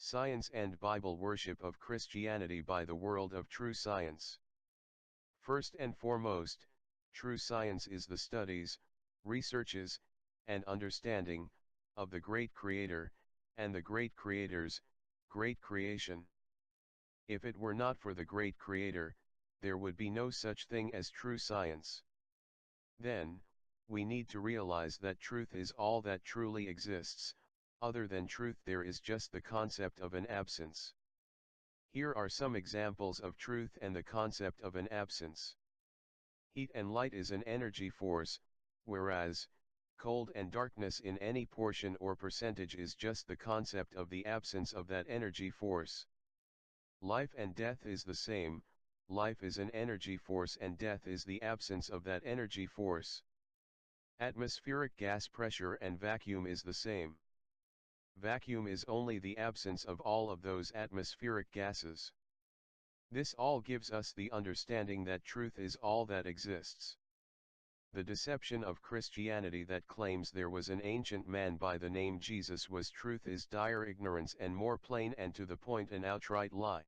Science and Bible worship of Christianity by the world of true science. First and foremost, true science is the studies, researches, and understanding of the great Creator, and the great Creator's great creation. If it were not for the great Creator, there would be no such thing as true science. Then, we need to realize that truth is all that truly exists. Other than truth there is just the concept of an absence. Here are some examples of truth and the concept of an absence. Heat and light is an energy force, whereas, cold and darkness in any portion or percentage is just the concept of the absence of that energy force. Life and death is the same, life is an energy force and death is the absence of that energy force. Atmospheric gas pressure and vacuum is the same. Vacuum is only the absence of all of those atmospheric gases. This all gives us the understanding that truth is all that exists. The deception of Christianity that claims there was an ancient man by the name Jesus was truth is dire ignorance and more plain and to the point an outright lie.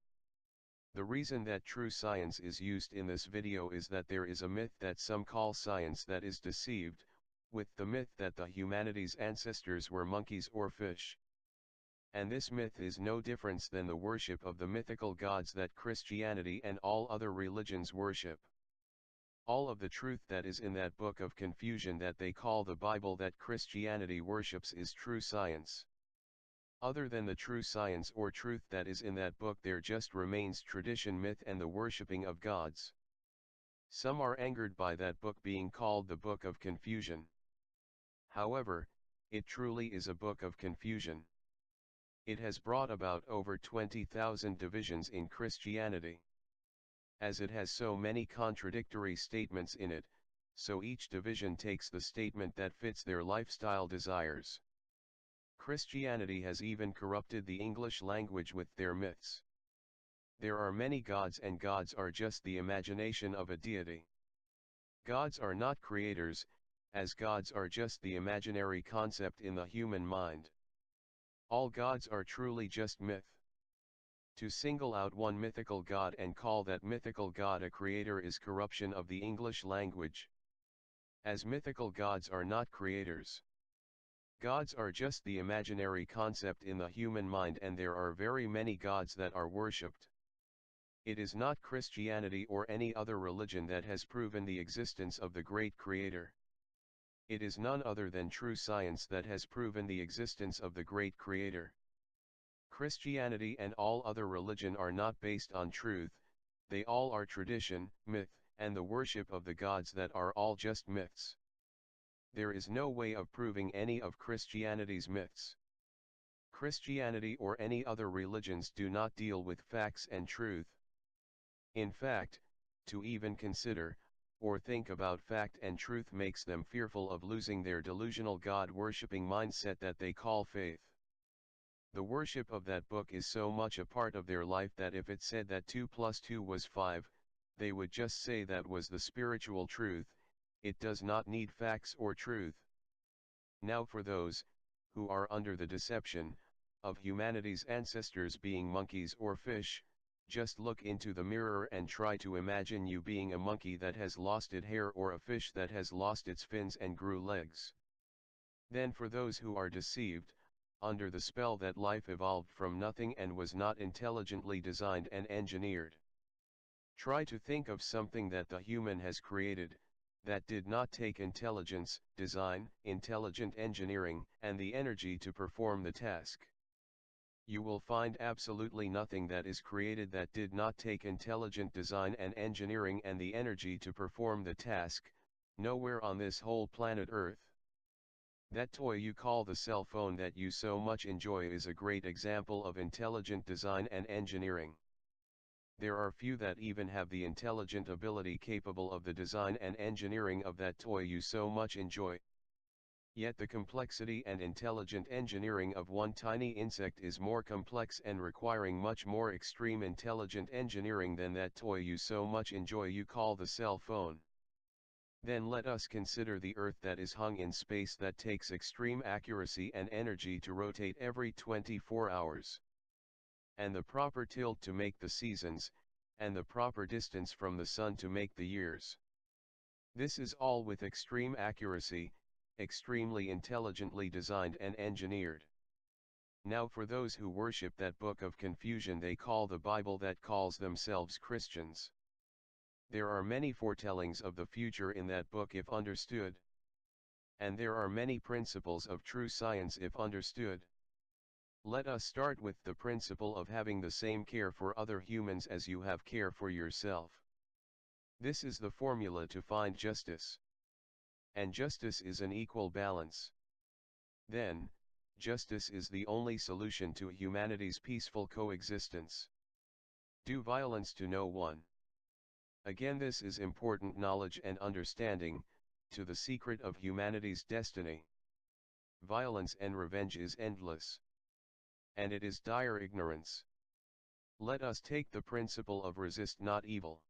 The reason that true science is used in this video is that there is a myth that some call science that is deceived, with the myth that the humanity's ancestors were monkeys or fish. And this myth is no different than the worship of the mythical gods that Christianity and all other religions worship. All of the truth that is in that book of confusion that they call the Bible that Christianity worships is true science. Other than the true science or truth that is in that book there just remains tradition, myth and the worshipping of gods. Some are angered by that book being called the Book of Confusion. However, it truly is a book of confusion. It has brought about over 20,000 divisions in Christianity. As it has so many contradictory statements in it, so each division takes the statement that fits their lifestyle desires. Christianity has even corrupted the English language with their myths. There are many gods and gods are just the imagination of a deity. Gods are not creators, as gods are just the imaginary concept in the human mind. All gods are truly just myth. To single out one mythical god and call that mythical god a creator is corruption of the English language. As mythical gods are not creators. Gods are just the imaginary concept in the human mind and there are very many gods that are worshipped. It is not Christianity or any other religion that has proven the existence of the great Creator. It is none other than true science that has proven the existence of the great Creator. Christianity and all other religion are not based on truth, they all are tradition, myth, and the worship of the gods that are all just myths. There is no way of proving any of Christianity's myths. Christianity or any other religions do not deal with facts and truth. In fact, to even consider, or think about fact and truth makes them fearful of losing their delusional God-worshipping mindset that they call faith. The worship of that book is so much a part of their life that if it said that 2 plus 2 was 5, they would just say that was the spiritual truth, it does not need facts or truth. Now for those, who are under the deception, of humanity's ancestors being monkeys or fish, just look into the mirror and try to imagine you being a monkey that has lost its hair or a fish that has lost its fins and grew legs. Then for those who are deceived, under the spell that life evolved from nothing and was not intelligently designed and engineered. Try to think of something that the human has created, that did not take intelligence, design, intelligent engineering, and the energy to perform the task. You will find absolutely nothing that is created that did not take intelligent design and engineering and the energy to perform the task, nowhere on this whole planet Earth. That toy you call the cell phone that you so much enjoy is a great example of intelligent design and engineering. There are few that even have the intelligent ability capable of the design and engineering of that toy you so much enjoy. Yet the complexity and intelligent engineering of one tiny insect is more complex and requiring much more extreme intelligent engineering than that toy you so much enjoy you call the cell phone. Then let us consider the Earth that is hung in space that takes extreme accuracy and energy to rotate every 24 hours. and the proper tilt to make the seasons, and the proper distance from the sun to make the years. This is all with extreme accuracy, extremely intelligently designed and engineered. Now for those who worship that book of confusion they call the Bible that calls themselves Christians. There are many foretellings of the future in that book if understood. And there are many principles of true science if understood. Let us start with the principle of having the same care for other humans as you have care for yourself. This is the formula to find justice. And justice is an equal balance. Then, justice is the only solution to humanity's peaceful coexistence. Do violence to no one. Again, this is important knowledge and understanding, to the secret of humanity's destiny. Violence and revenge is endless. And it is dire ignorance. Let us take the principle of resist not evil.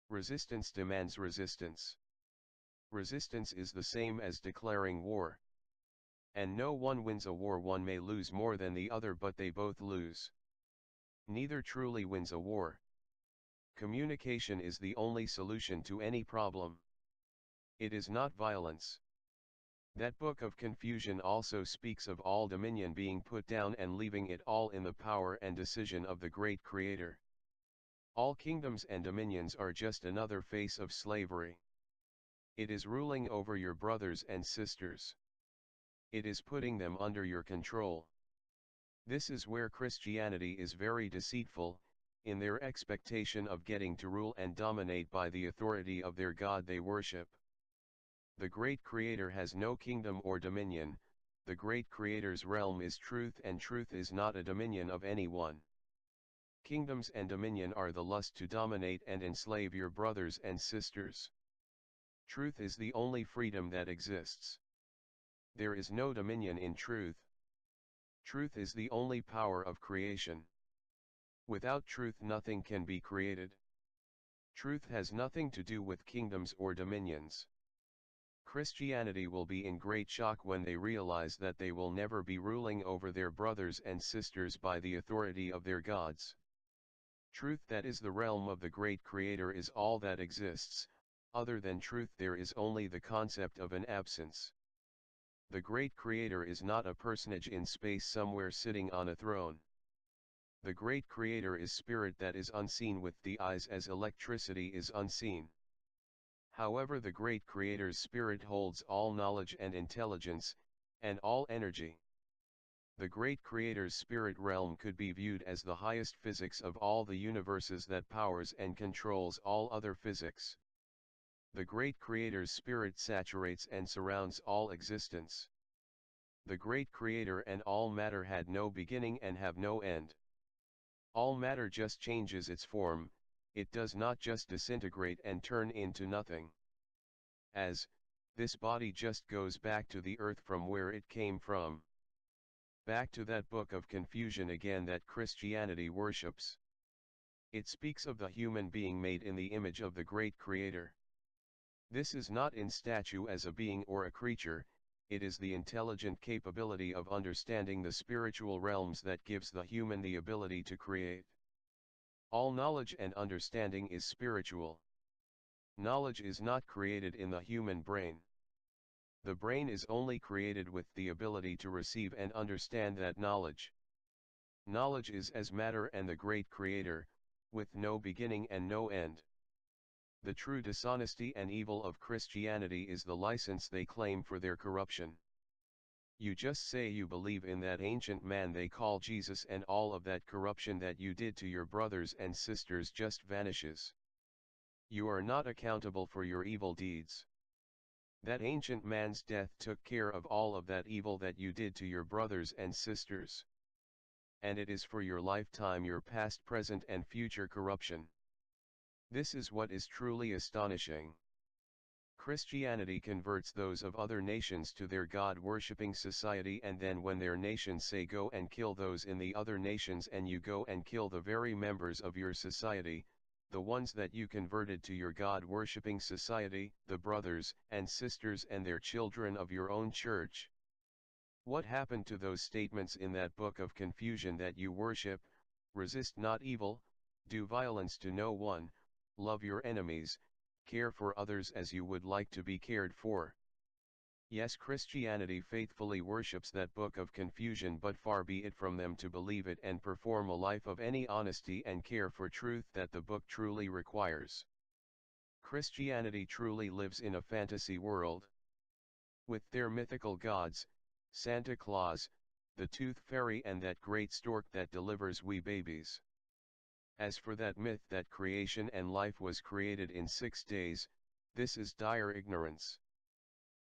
Resistance demands resistance. Resistance is the same as declaring war. And no one wins a war. One may lose more than the other, but they both lose. Neither truly wins a war. Communication is the only solution to any problem. It is not violence. That book of confusion also speaks of all dominion being put down and leaving it all in the power and decision of the great Creator. All kingdoms and dominions are just another face of slavery. It is ruling over your brothers and sisters. It is putting them under your control. This is where Christianity is very deceitful, in their expectation of getting to rule and dominate by the authority of their God they worship. The great Creator has no kingdom or dominion. The great Creator's realm is truth, and truth is not a dominion of anyone. Kingdoms and dominion are the lust to dominate and enslave your brothers and sisters. Truth is the only freedom that exists. There is no dominion in truth. Truth is the only power of creation. Without truth nothing can be created. Truth has nothing to do with kingdoms or dominions. Christianity will be in great shock when they realize that they will never be ruling over their brothers and sisters by the authority of their gods. Truth, that is the realm of the great Creator, is all that exists. Other than truth there is only the concept of an absence. The great Creator is not a personage in space somewhere sitting on a throne. The great Creator is spirit that is unseen with the eyes as electricity is unseen. However, the great Creator's spirit holds all knowledge and intelligence, and all energy. The great Creator's spirit realm could be viewed as the highest physics of all the universes that powers and controls all other physics. The great Creator's spirit saturates and surrounds all existence. The great Creator and all matter had no beginning and have no end. All matter just changes its form. It does not just disintegrate and turn into nothing. As, this body just goes back to the earth from where it came from. Back to that book of confusion again that Christianity worships. It speaks of the human being made in the image of the great Creator. This is not in statue as a being or a creature, it is the intelligent capability of understanding the spiritual realms that gives the human the ability to create. All knowledge and understanding is spiritual. Knowledge is not created in the human brain. The brain is only created with the ability to receive and understand that knowledge. Knowledge is as matter and the great Creator, with no beginning and no end. The true dishonesty and evil of Christianity is the license they claim for their corruption. You just say you believe in that ancient man they call Jesus, and all of that corruption that you did to your brothers and sisters just vanishes. You are not accountable for your evil deeds. That ancient man's death took care of all of that evil that you did to your brothers and sisters. And it is for your lifetime, your past, present, and future corruption. This is what is truly astonishing. Christianity converts those of other nations to their God-worshipping society, and then when their nations say go and kill those in the other nations, and you go and kill the very members of your society, the ones that you converted to your God-worshipping society, the brothers and sisters and their children of your own church. What happened to those statements in that book of confusion that you worship? resist not evil, do violence to no one, love your enemies, care for others as you would like to be cared for. Yes, Christianity faithfully worships that book of confusion, but far be it from them to believe it and perform a life of any honesty and care for truth that the book truly requires. Christianity truly lives in a fantasy world. With their mythical gods, Santa Claus, the Tooth Fairy, and that great stork that delivers wee babies. As for that myth that creation and life was created in 6 days, this is dire ignorance.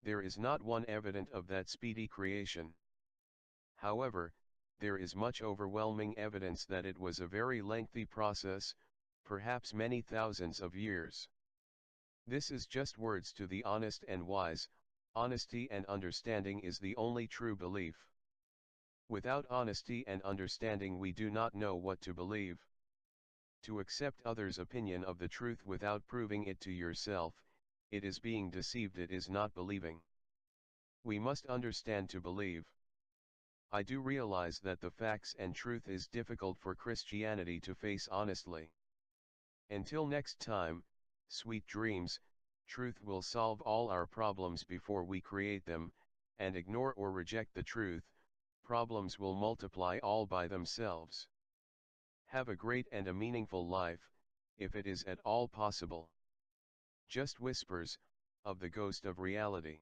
There is not one evident of that speedy creation. However, there is much overwhelming evidence that it was a very lengthy process, perhaps many thousands of years. This is just words to the honest and wise. Honesty and understanding is the only true belief. Without honesty and understanding we do not know what to believe. To accept others' opinion of the truth without proving it to yourself, it is being deceived, it is not believing. We must understand to believe. I do realize that the facts and truth is difficult for Christianity to face honestly. Until next time, sweet dreams. Truth will solve all our problems before we create them, and ignore or reject the truth, problems will multiply all by themselves. Have a great and a meaningful life, if it is at all possible. Just whispers, of the ghost of reality.